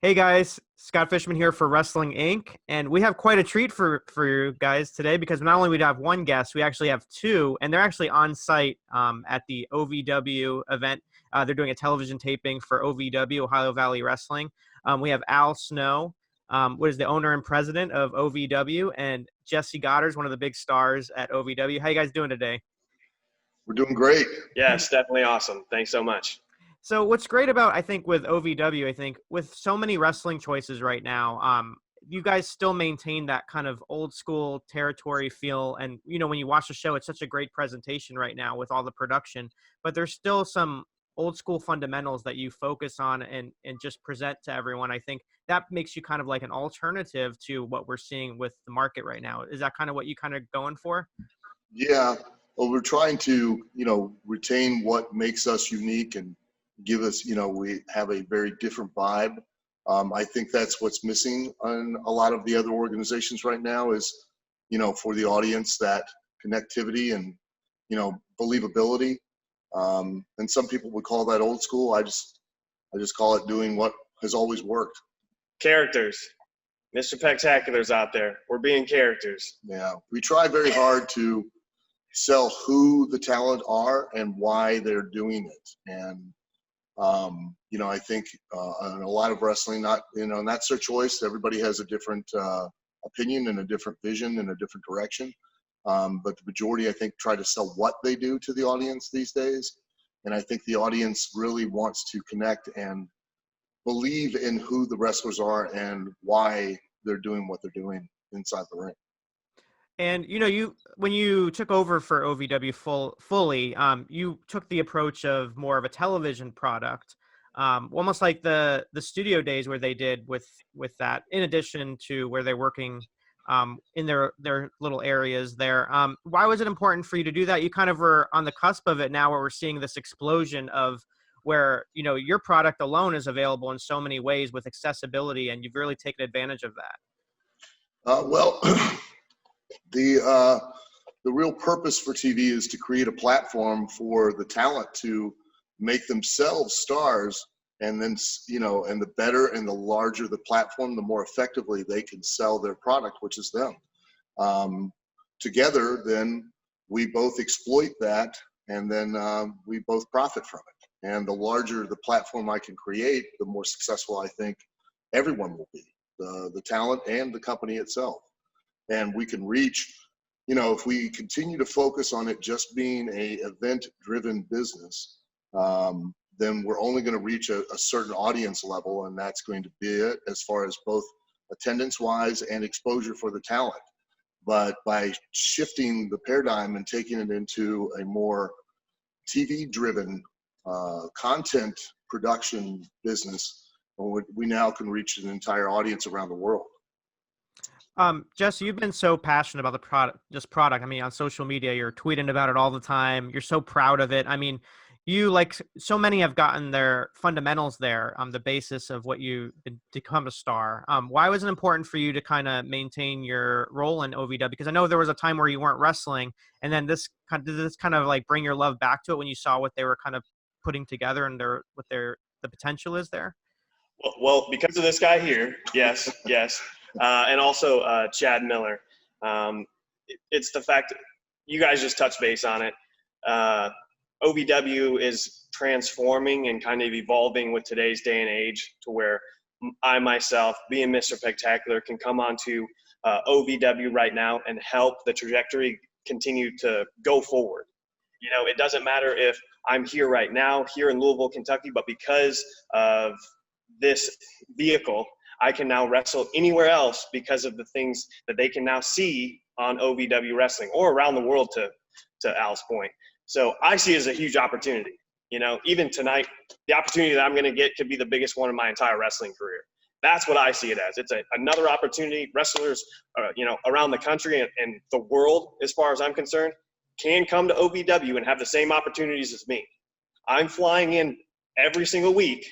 Hey guys, Scott Fishman here for Wrestling Inc. And we have quite a treat for you guys today because not only we have one guest, we actually have two, and they're actually on site at the OVW event. They're doing a television taping for OVW, Ohio Valley Wrestling. We have Al Snow, who is the owner and president of OVW, and Jessie Godderz, one of the big stars at OVW. How you guys doing today? We're doing great. Yes, definitely awesome. Thanks so much. So what's great about, I think, with OVW, I think with so many wrestling choices right now, you guys still maintain that kind of old school territory feel. And, when you watch the show, it's such a great presentation right now with all the production, but there's still some old school fundamentals that you focus on and just present to everyone. I think that makes you kind of like an alternative to what we're seeing with the market right now. Is that kind of what you kind of going for? Yeah. Well, we're trying to, retain what makes us unique and give us, we have a very different vibe. I think that's what's missing on a lot of the other organizations right now is, for the audience, that connectivity and, believability. And some people would call that old school. I just call it doing what has always worked. Characters. Mr. Spectacular's out there. We're being characters. Yeah. We try very hard to sell who the talent are and why they're doing it. And I think in a lot of wrestling, and that's their choice. Everybody has a different opinion and a different vision and a different direction. But the majority, I think, try to sell what they do to the audience these days. And I think the audience really wants to connect and believe in who the wrestlers are and why they're doing what they're doing inside the ring. And when you took over for OVW fully, you took the approach of more of a television product, almost like the studio days where they did with that. In addition to where they're working in their little areas there, why was it important for you to do that? You kind of were on the cusp of it now, where we're seeing this explosion of where your product alone is available in so many ways with accessibility, and you've really taken advantage of that. Well. The real purpose for TV is to create a platform for the talent to make themselves stars, and then and the better and the larger the platform, the more effectively they can sell their product, which is them. Together, then we both exploit that, and then we both profit from it. And the larger the platform I can create, the more successful I think everyone will be, the talent and the company itself. And we can reach, if we continue to focus on it just being a event-driven business, then we're only going to reach a certain audience level, and that's going to be it as far as both attendance-wise and exposure for the talent. But by shifting the paradigm and taking it into a more TV-driven content production business, we now can reach an entire audience around the world. Jess, you've been so passionate about the product. I mean, on social media, you're tweeting about it all the time. You're so proud of it. I mean, you, like so many, have gotten their fundamentals there on the basis of what you become a star. Why was it important for you to kind of maintain your role in OVW? Because I know there was a time where you weren't wrestling, and then did this kind of like bring your love back to it when you saw what they were kind of putting together and the potential is there? Well, because of this guy here, yes. And also Chad Miller. It's the fact that you guys just touched base on it. OVW is transforming and kind of evolving with today's day and age to where I myself, being Mr. Spectacular, can come onto OVW right now and help the trajectory continue to go forward. It doesn't matter if I'm here right now, here in Louisville, Kentucky, but because of this vehicle, I can now wrestle anywhere else because of the things that they can now see on OVW Wrestling or around the world, to Al's point. So I see it as a huge opportunity. Even tonight, the opportunity that I'm going to get could be the biggest one of my entire wrestling career. That's what I see it as. It's another opportunity. Wrestlers, around the country and the world, as far as I'm concerned, can come to OVW and have the same opportunities as me. I'm flying in every single week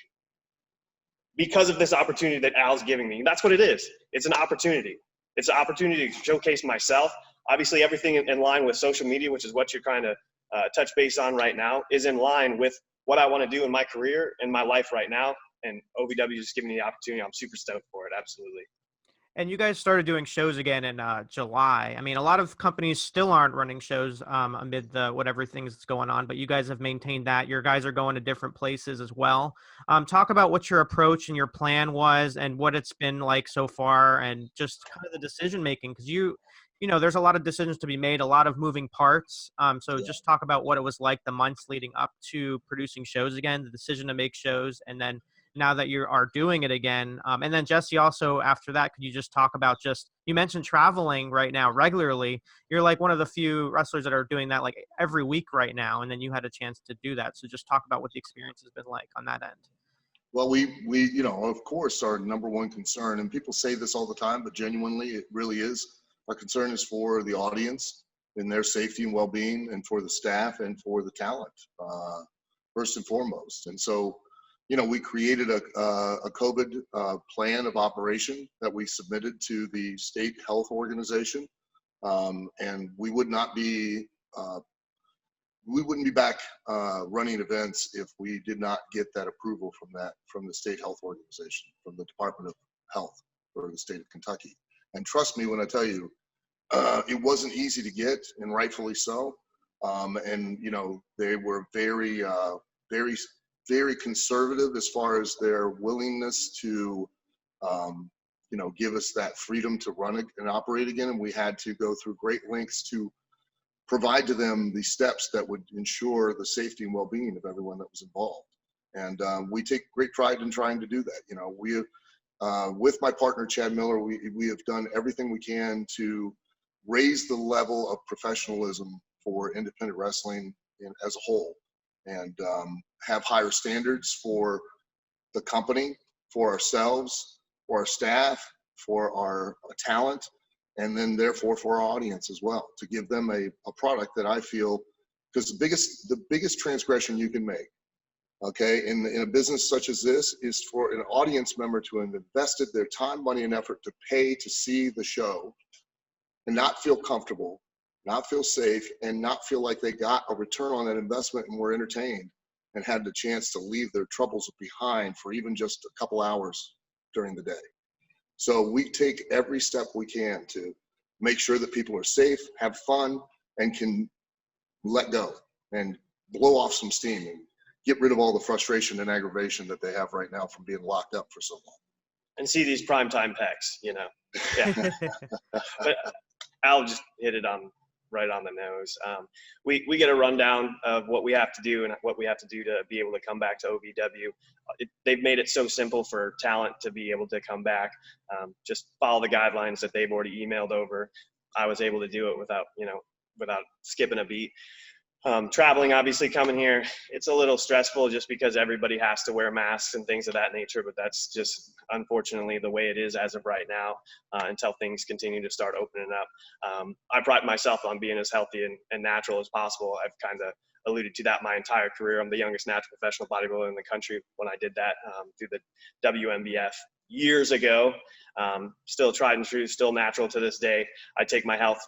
because of this opportunity that Al's giving me. That's what it is. It's an opportunity. It's an opportunity to showcase myself. Obviously, everything in line with social media, which is what you're trying to touch base on right now, is in line with what I want to do in my career, in my life right now. and OVW is giving me the opportunity. I'm super stoked for it. Absolutely. And you guys started doing shows again in July. I mean, a lot of companies still aren't running shows amid the whatever things that's going on, but you guys have maintained that. Your guys are going to different places as well. Talk about what your approach and your plan was, and what it's been like so far, and just kind of the decision making, because you know, there's a lot of decisions to be made, a lot of moving parts. So just talk about what it was like the months leading up to producing shows again, the decision to make shows, and then now that you are doing it again. And then Jessie, also after that, could you just talk about you mentioned traveling right now regularly. You're like one of the few wrestlers that are doing that like every week right now. And then you had a chance to do that. So just talk about what the experience has been like on that end. Well, we, you know, of course, our number one concern, and people say this all the time, but genuinely, it really is. Our concern is for the audience and their safety and well-being, and for the staff and for the talent, first and foremost. And so, you know, we created a COVID plan of operation that we submitted to the state health organization, and we wouldn't be back running events if we did not get that approval from the state health organization, from the Department of Health for the state of Kentucky. And trust me when I tell you, it wasn't easy to get, and rightfully so. And you know, they were very, very conservative as far as their willingness to, you know, give us that freedom to run and operate again. And we had to go through great lengths to provide to them the steps that would ensure the safety and well-being of everyone that was involved. And we take great pride in trying to do that. You know, we have, with my partner, Chad Miller, we have done everything we can to raise the level of professionalism for independent wrestling as a whole, and have higher standards for the company, for ourselves, for our staff, for our talent, and then therefore for our audience as well, to give them a product that I feel, because the biggest transgression you can make, okay, in a business such as this, is for an audience member to have invested their time, money, and effort to pay to see the show and not feel comfortable, not feel safe, and not feel like they got a return on that investment and were entertained and had the chance to leave their troubles behind for even just a couple hours during the day. So we take every step we can to make sure that people are safe, have fun, and can let go and blow off some steam and get rid of all the frustration and aggravation that they have right now from being locked up for so long. And see these primetime pecs, you know. Yeah. But Al just hit it right on the nose. We get a rundown of what we have to do and what we have to do to be able to come back to OVW. They've made it so simple for talent to be able to come back. Just follow the guidelines that they've already emailed over. I was able to do it without skipping a beat. Traveling, obviously coming here, it's a little stressful just because everybody has to wear masks and things of that nature, but that's just unfortunately the way it is as of right now, until things continue to start opening up. I pride myself on being as healthy and natural as possible. I've kind of alluded to that my entire career. I'm the youngest natural professional bodybuilder in the country when I did that through the WMBF years ago. Still tried and true, still natural to this day. I take my health,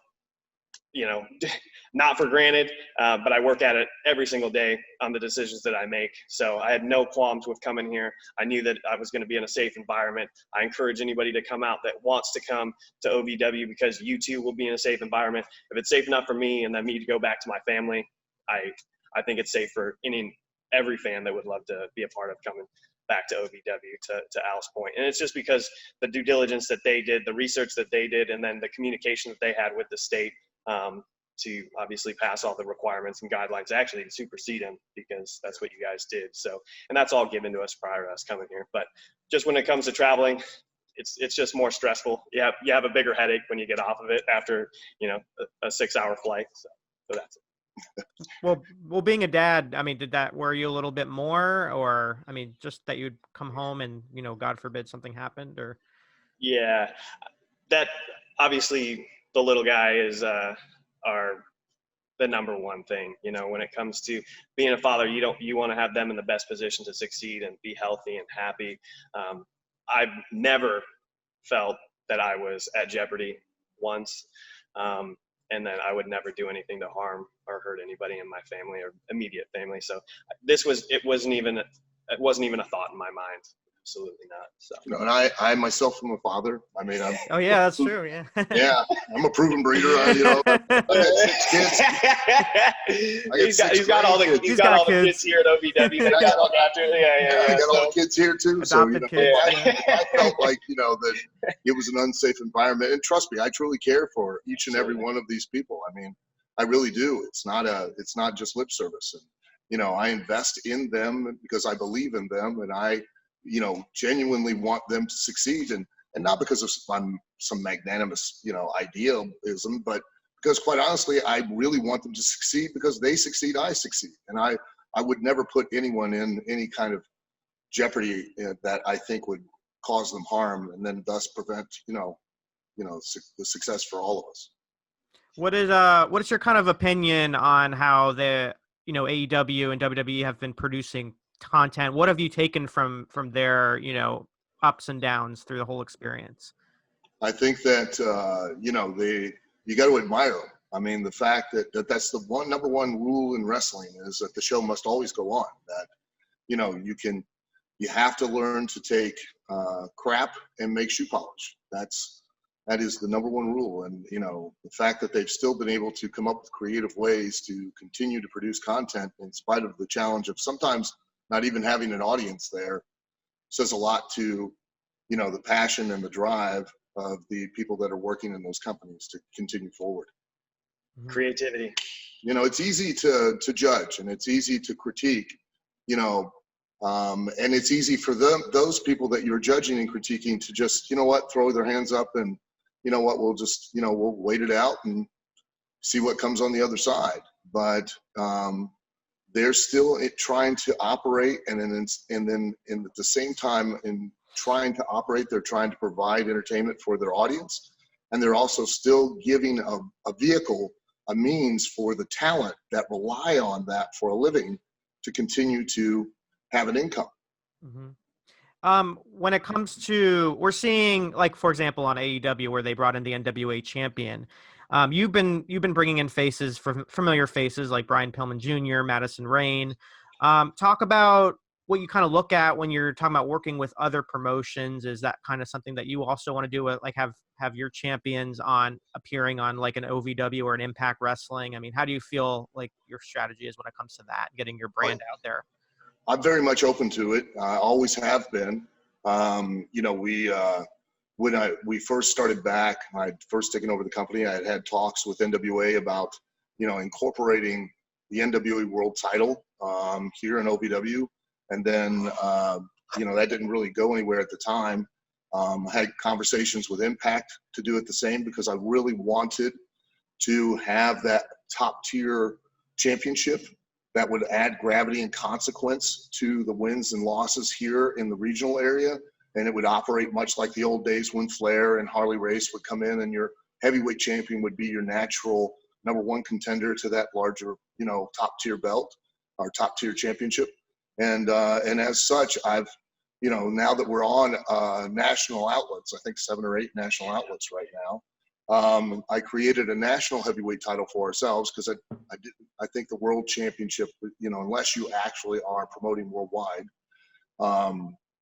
not for granted, but I work at it every single day on the decisions that I make. So I had no qualms with coming here. I knew that I was going to be in a safe environment. I encourage anybody to come out that wants to come to OVW, because you too will be in a safe environment. If it's safe enough for me and then me to go back to my family, I think it's safe for every fan that would love to be a part of coming back to OVW, to Al's point. And it's just because the due diligence that they did, the research that they did, and then the communication that they had with the state, to obviously pass all the requirements and guidelines, actually to supersede them, because that's what you guys did. So, and that's all given to us prior to us coming here. But just when it comes to traveling, it's just more stressful. You have a bigger headache when you get off of it after, a 6-hour flight. So that's it. Well, being a dad, I mean, did that worry you a little bit more, or, I mean, just that you'd come home and, God forbid something happened, or? Yeah, that obviously the little guy is, are the number one thing, when it comes to being a father. You want to have them in the best position to succeed and be healthy and happy. I've never felt that I was at jeopardy once. And then I would never do anything to harm or hurt anybody in my family or immediate family. So it wasn't even it wasn't even a thought in my mind. Absolutely not. So. You know, and I myself am a father. I mean, I'm. Oh yeah, that's true. Yeah. Yeah, I'm a proven breeder. You know, I got 6 kids. He's got all the kids here at OVW that got looked after. Yeah. I got all the kids here too. So you know, kids, I felt like, you know, that it was an unsafe environment. And trust me, I truly care for each and every one of these people. I mean, I really do. It's not just lip service. And you know, I invest in them because I believe in them, and I, you know, genuinely want them to succeed, and not because of some magnanimous, you know, idealism, but because quite honestly, I really want them to succeed. Because they succeed, I succeed, and I would never put anyone in any kind of jeopardy that I think would cause them harm, and then thus prevent, the success for all of us. What is your kind of opinion on how the AEW and WWE have been producing content? What have you taken from their ups and downs through the whole experience? I think that you got to admire them. I mean, the fact that that's the number one rule in wrestling is that the show must always go on. That you have to learn to take crap and make shoe polish. That is the number one rule. And the fact that they've still been able to come up with creative ways to continue to produce content in spite of the challenge of sometimes not even having an audience there says a lot to the passion and the drive of the people that are working in those companies to continue forward. Creativity. It's easy to judge, and it's easy to critique, and it's easy for those people that you're judging and critiquing to just, throw their hands up and, we'll just, we'll wait it out and see what comes on the other side. But they're still trying to operate, and then at the same time in trying to operate, they're trying to provide entertainment for their audience, and they're also still giving a vehicle, a means for the talent that rely on that for a living to continue to have an income. Mm-hmm. When it comes to, we're seeing, like, for example, on AEW, where they brought in the NWA champion, you've been bringing in faces, from familiar faces like Brian Pillman Jr., Madison Rayne. Talk about what you kind of look at when you're talking about working with other promotions. Is that kind of something that you also want to do, like have your champions appearing on like an OVW or an Impact Wrestling? I mean, how do you feel like your strategy is when it comes to that, getting your brand out there? I'm very much open to it. I always have been. When we first started back, I'd first taken over the company, I had talks with NWA about, incorporating the NWA World Title here in OVW. And then, that didn't really go anywhere at the time. I had conversations with Impact to do it the same, because I really wanted to have that top tier championship that would add gravity and consequence to the wins and losses here in the regional area. And it would operate much like the old days when Flair and Harley Race would come in, and your heavyweight champion would be your natural number one contender to that larger, top tier belt or top tier championship. And as such, I've, now that we're on national outlets, I think 7 or 8 national outlets right now, I created a national heavyweight title for ourselves, because I think the world championship, unless you actually are promoting worldwide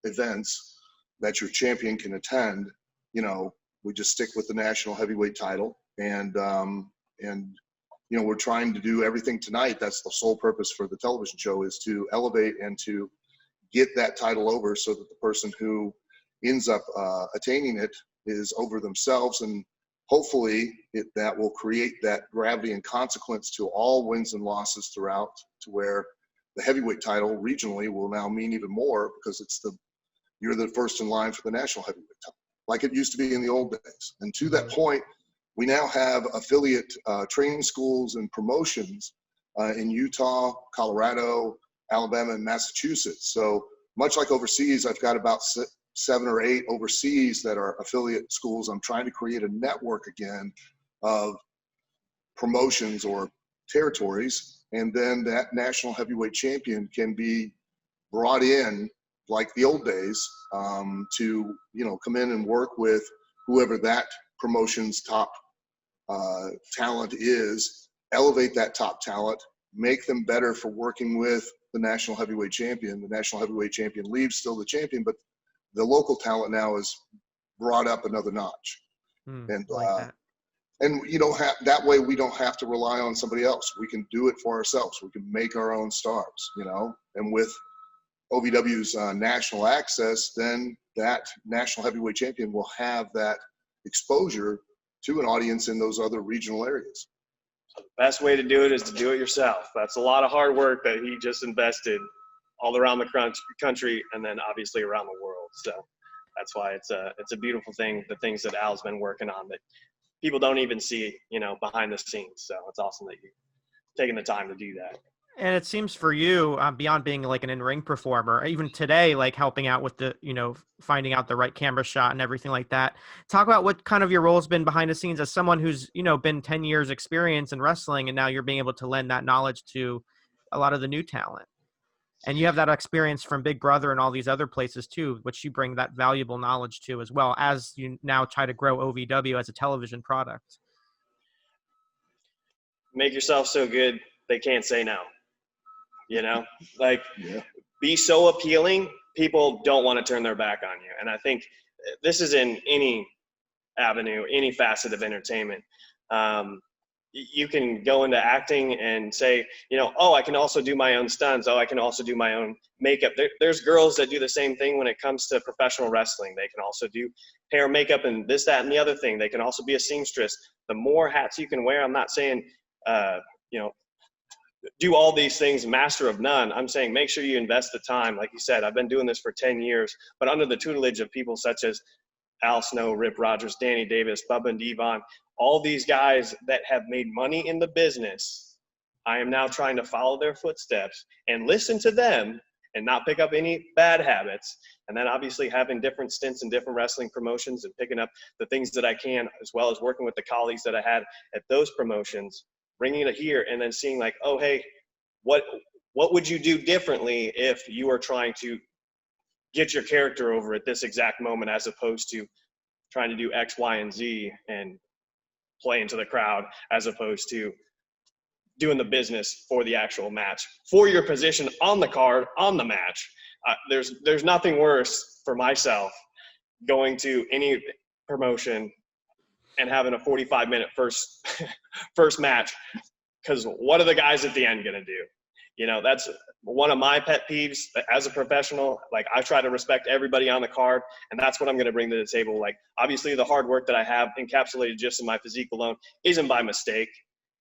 events that your champion can attend, we just stick with the national heavyweight title. And we're trying to do everything tonight. That's the sole purpose for the television show, is to elevate and to get that title over, so that the person who ends up attaining it is over themselves. And hopefully that will create that gravity and consequence to all wins and losses throughout, to where the heavyweight title regionally will now mean even more, because you're the first in line for the national heavyweight title, like it used to be in the old days. And to that point, we now have affiliate training schools and promotions in Utah, Colorado, Alabama, and Massachusetts. So much like overseas, I've got about 7 or 8 overseas that are affiliate schools. I'm trying to create a network again of promotions or territories, and then that national heavyweight champion can be brought in like the old days to come in and work with whoever that promotion's top talent is, elevate that top talent, make them better for working with the national heavyweight champion. The national heavyweight champion leaves still the champion, but the local talent now is brought up another notch. And I like that. and you don't have that way. We don't have to rely on somebody else. We can do it for ourselves. We can make our own stars, you know. And with OVW's national access, then that national heavyweight champion will have that exposure to an audience in those other regional areas. The best way to do it is to do it yourself. That's a lot of hard work that he just invested all around the country and then obviously around the world. So that's why it's a beautiful thing, the things that Al's been working on that people don't even see, you know, behind the scenes. So it's awesome that you're taking the time to do that. And it seems for you, beyond being like an in-ring performer, even today, like helping out with the, you know, finding out the right camera shot and everything like that. Talk about what kind of your role's been behind the scenes as someone who's, you know, been 10 years experience in wrestling, and now you're being able to lend that knowledge to a lot of the new talent. And you have that experience from Big Brother and all these other places too, which you bring that valuable knowledge to as well as you now try to grow OVW as a television product. Make yourself so good they can't say no. You know, like be so appealing, people don't want to turn their back on you. And I think this is in any avenue, any facet of entertainment. You can go into acting and say, you know, oh, I can also do my own stunts. Oh, I can also do my own makeup. There's girls that do the same thing when it comes to professional wrestling. They can also do hair, makeup, and this, that, and the other thing. They can also be a seamstress. The more hats you can wear, I'm not saying, you know, do all these things, master of none. I'm saying make sure you invest the time. Like you said, I've been doing this for 10 years, but under the tutelage of people such as Al Snow, Rip Rogers, Danny Davis, Bubba and Devon, all these guys that have made money in the business, I am now trying to follow their footsteps and listen to them and not pick up any bad habits. And then obviously having different stints in different wrestling promotions and picking up the things that I can, as well as working with the colleagues that I had at those promotions, bringing it here and then seeing like, oh, hey, what would you do differently if you were trying to get your character over at this exact moment, as opposed to trying to do X, Y, and Z and play into the crowd, as opposed to doing the business for the actual match, for your position on the card, on the match. There's nothing worse for myself going to any promotion and having a 45-minute first match, because what are the guys at the end going to do? You know, that's one of my pet peeves as a professional. Like, I try to respect everybody on the card, and that's what I'm going to bring to the table. Like, obviously the hard work that I have encapsulated just in my physique alone isn't by mistake.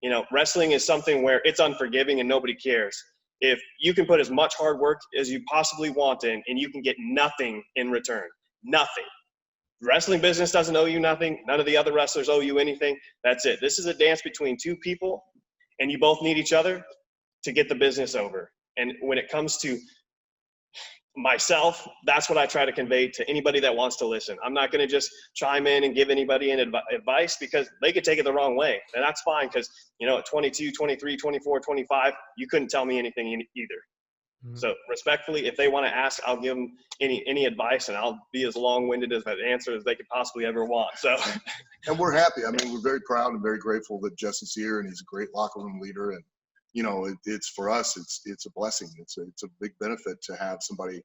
You know, wrestling is something where it's unforgiving and nobody cares. If you can put as much hard work as you possibly want in and you can get nothing in return, nothing. Wrestling business doesn't owe you nothing. None of the other wrestlers owe you anything. That's it. This is a dance between two people, and you both need each other to get the business over. And when it comes to myself, that's what I try to convey to anybody that wants to listen. I'm not going to just chime in and give anybody an advice, because they could take it the wrong way. And that's fine, because, you know, at 22, 23, 24, 25, you couldn't tell me anything either. Mm-hmm. So respectfully, if they want to ask, I'll give them any advice, and I'll be as long-winded as an answer as they could possibly ever want. So, and we're happy. I mean, we're very proud and very grateful that Jesse's here, and he's a great locker room leader. And, you know, it's for us, it's a blessing. It's a big benefit to have somebody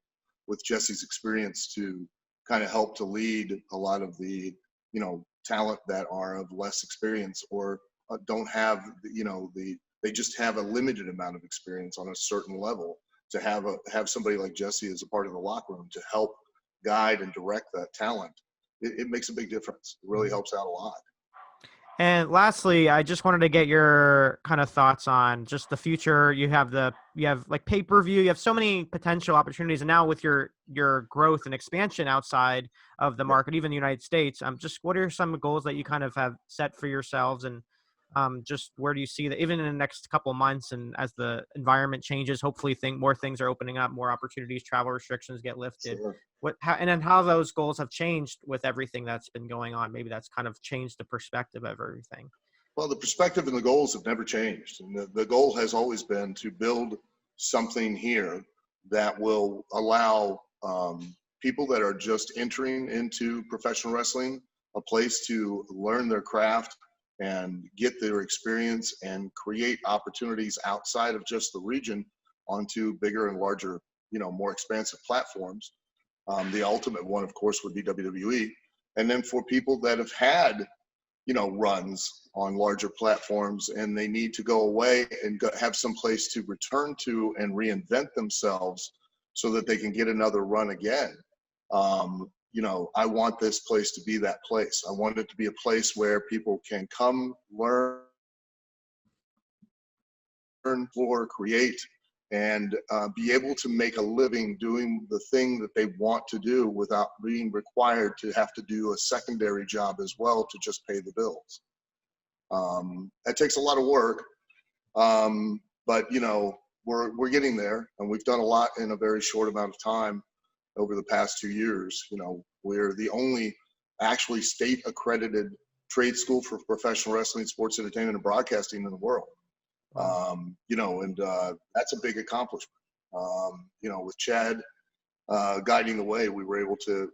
with Jesse's experience to kind of help to lead a lot of the, you know, talent that are of less experience or don't have, you know, they just have a limited amount of experience on a certain level. To have somebody like Jessie as a part of the locker room to help guide and direct that talent, it makes a big difference. It really helps out a lot. And lastly, I just wanted to get your kind of thoughts on just the future. You have like pay-per-view, you have so many potential opportunities. And now with your growth and expansion outside of the market, even the United States, just what are some goals that you kind of have set for yourselves, and just where do you see that even in the next couple of months, and as the environment changes, hopefully more things are opening up, more opportunities, travel restrictions get lifted. Sure. And then how those goals have changed with everything that's been going on. Maybe that's kind of changed the perspective of everything. Well, the perspective and the goals have never changed. And the goal has always been to build something here that will allow people that are just entering into professional wrestling a place to learn their craft and get their experience and create opportunities outside of just the region onto bigger and larger, more expansive platforms. The ultimate one, of course, would be WWE. And then for people that have had, runs on larger platforms and they need to go away and have some place to return to and reinvent themselves so that they can get another run again. I want this place to be that place. I want it to be a place where people can come, learn, or create, and be able to make a living doing the thing that they want to do without being required to have to do a secondary job as well to just pay the bills. That takes a lot of work, but we're getting there, and we've done a lot in a very short amount of time over the past 2 years. We're the only actually state accredited trade school for professional wrestling, sports entertainment, and broadcasting in the world. That's a big accomplishment. With Chad guiding the way, we were able to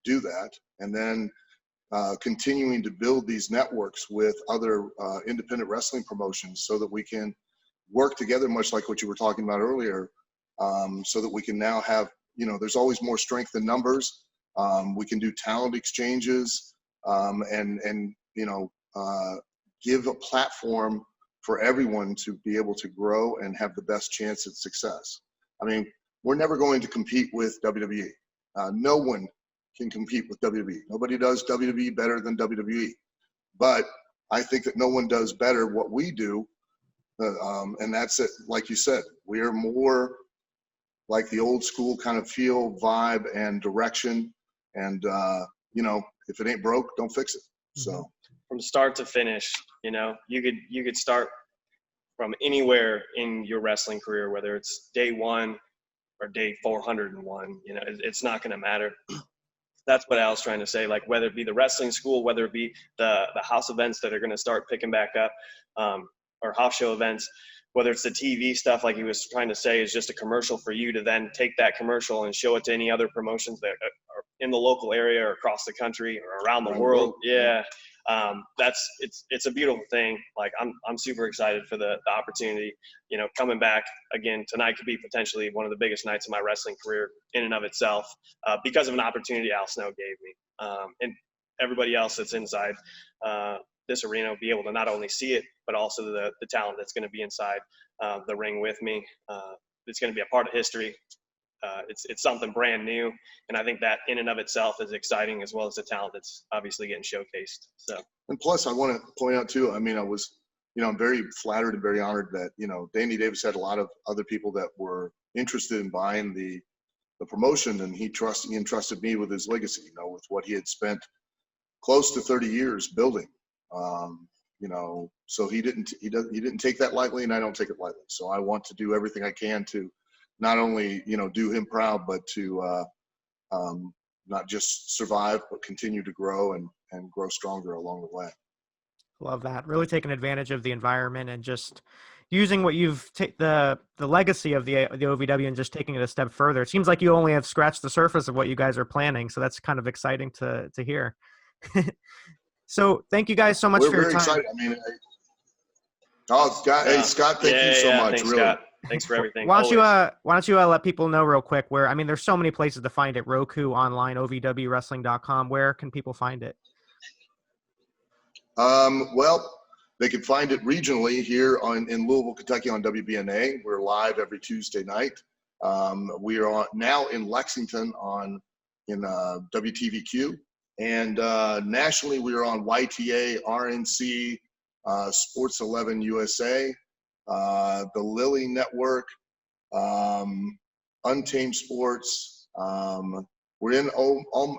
do that. And then continuing to build these networks with other independent wrestling promotions so that we can work together, much like what you were talking about earlier, so that we can now have, there's always more strength in numbers. We can do talent exchanges and give a platform for everyone to be able to grow and have the best chance at success. I mean, we're never going to compete with WWE. No one can compete with WWE. Nobody does WWE better than WWE. But I think that no one does better what we do. And that's it. Like you said, we are more like the old school kind of feel, vibe, and direction. And, if it ain't broke, don't fix it. So from start to finish, you could start from anywhere in your wrestling career, whether it's day 1 or day 401, it's not going to matter. That's what I was trying to say, like whether it be the wrestling school, whether it be the house events that are going to start picking back up, or house show events, whether it's the TV stuff, like he was trying to say, is just a commercial for you to then take that commercial and show it to any other promotions that are in the local area or across the country or around the world. Yeah. It's a beautiful thing. Like I'm super excited for the opportunity, coming back again tonight could be potentially one of the biggest nights of my wrestling career in and of itself, because of an opportunity Al Snow gave me. And everybody else that's inside this arena will be able to not only see it, but also the talent that's going to be inside the ring with me. It's going to be a part of history. It's something brand new, and I think that in and of itself is exciting, as well as the talent that's obviously getting showcased. So, and plus, I want to point out too. I mean, I was, I'm very flattered and very honored that Danny Davis had a lot of other people that were interested in buying the promotion, and he entrusted me with his legacy. With what he had spent close to 30 years building. So he didn't take that lightly, and I don't take it lightly. So I want to do everything I can to not only, do him proud, but to not just survive, but continue to grow and grow stronger along the way. Love that. Really taking advantage of the environment and just using what you've the legacy of the OVW and just taking it a step further. It seems like you only have scratched the surface of what you guys are planning. So that's kind of exciting to hear. So thank you guys so much for your time. Excited. I mean, Scott, hey, Scott, thank you so much. Thanks, really. Scott. Thanks for everything. Why don't you let people know real quick where, there's so many places to find it. Roku, online, OVWwrestling.com. Where can people find it? Well, they can find it regionally here in Louisville, Kentucky on WBNA. We're live every Tuesday night. We are now in Lexington in WTVQ. And nationally, we are on YTA, RNC, Sports 11 USA, the Lily Network, Untamed Sports. We're in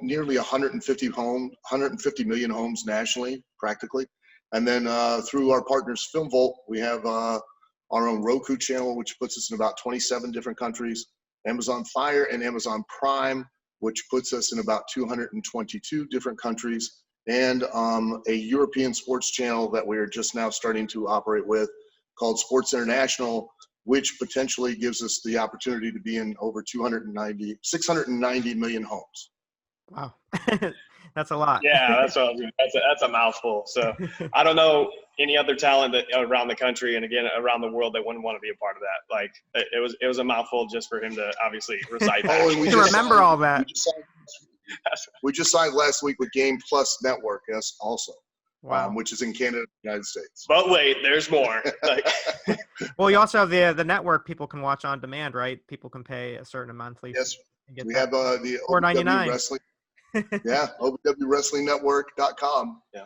nearly 150 million homes nationally, practically. And then through our partners, Film Volt, we have our own Roku channel, which puts us in about 27 different countries, Amazon Fire and Amazon Prime, which puts us in about 222 different countries, and a European sports channel that we're just now starting to operate with called Sports International, which potentially gives us the opportunity to be in over 690 million homes. Wow. That's a lot. Yeah, that's what I was gonna, that's a mouthful. So I don't know any other talent that around the country and again around the world that wouldn't want to be a part of that. Like it was a mouthful just for him to obviously recite that. Oh, and To remember all that. We just signed last week with Game Plus Network, yes, also, Wow. which is in Canada, and the United States. But wait, there's more. Like, Well, you also have the network people can watch on demand, right? People can pay a certain monthly. Yes, and get we that. have the $4.99. OVW Wrestling. Yeah, OVWWrestlingNetwork.com. yeah.